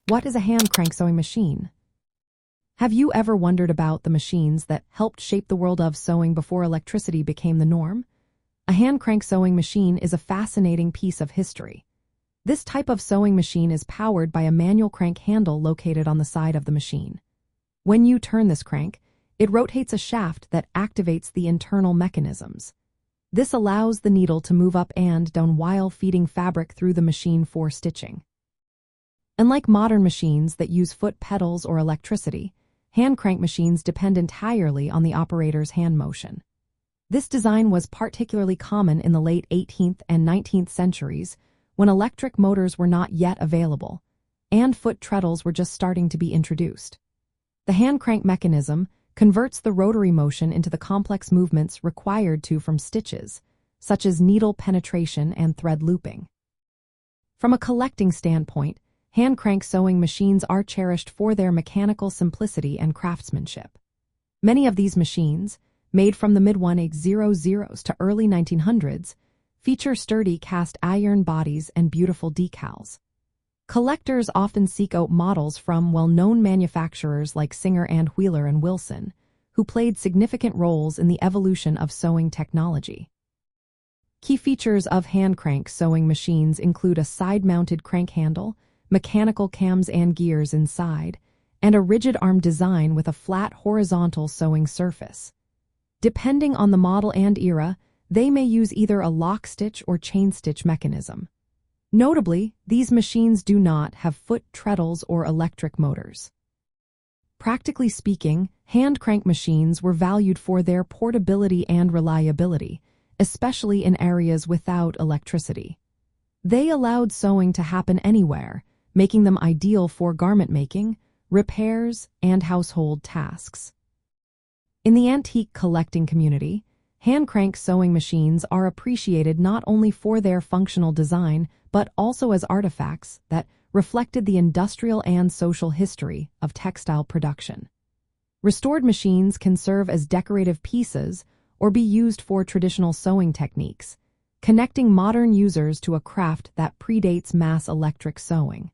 What is a hand crank sewing machine? Have you ever wondered about the machines that helped shape the world of sewing before electricity became the norm? A hand crank sewing machine is a fascinating piece of history. This type of sewing machine is powered by a manual crank handle located on the side of the machine. When you turn this crank, it rotates a shaft that activates the internal mechanisms. This allows the needle to move up and down while feeding fabric through the machine for stitching. Unlike modern machines that use foot pedals or electricity, hand crank machines depend entirely on the operator's hand motion. This design was particularly common in the late 18th and 19th centuries when electric motors were not yet available, and foot treadles were just starting to be introduced. The hand crank mechanism converts the rotary motion into the complex movements required from stitches, such as needle penetration and thread looping. From a collecting standpoint, hand crank sewing machines are cherished for their mechanical simplicity and craftsmanship. Many of these machines, made from the mid-1800s to early 1900s, feature sturdy cast iron bodies and beautiful decals. Collectors often seek out models from well-known manufacturers like Singer and Wheeler and Wilson, who played significant roles in the evolution of sewing technology. Key features of hand crank sewing machines include a side-mounted crank handle, mechanical cams and gears inside, and a rigid arm design with a flat horizontal sewing surface. Depending on the model and era, they may use either a lock stitch or chain stitch mechanism. Notably, these machines do not have foot treadles or electric motors. Practically speaking, hand crank machines were valued for their portability and reliability, especially in areas without electricity. They allowed sewing to happen anywhere, making them ideal for garment making, repairs, and household tasks. In the antique collecting community, hand crank sewing machines are appreciated not only for their functional design, but also as artifacts that reflected the industrial and social history of textile production. Restored machines can serve as decorative pieces or be used for traditional sewing techniques, connecting modern users to a craft that predates mass electric sewing.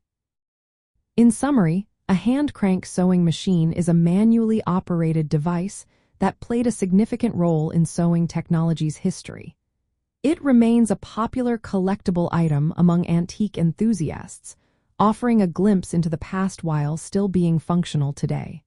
In summary, a hand crank sewing machine is a manually operated device that played a significant role in sewing technology's history. It remains a popular collectible item among antique enthusiasts, offering a glimpse into the past while still being functional today.